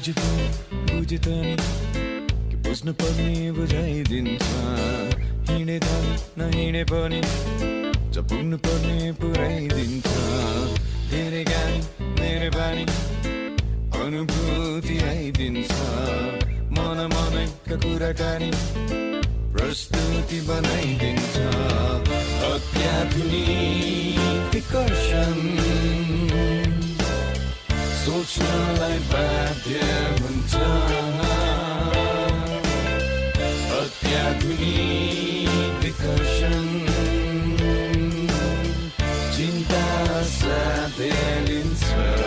बुझे त नि कि बुझ्नु पर्ने बुझाइदिन्छ हिँडे थाले नहिँडे पनि जब पुग्नु पर्ने पुऱ्याइदिन्छ धेरै गानी धेरै बानी अनुभूति आइदिन्छ मनैका कुराकानी प्रस्तुति बनाइदिन्छ अत्याधुनिक विकर्षण सोच्नलाई बाध्य हुन्छ अत्याधुनिक विकर्षण चिन्ता साथै लिन्छ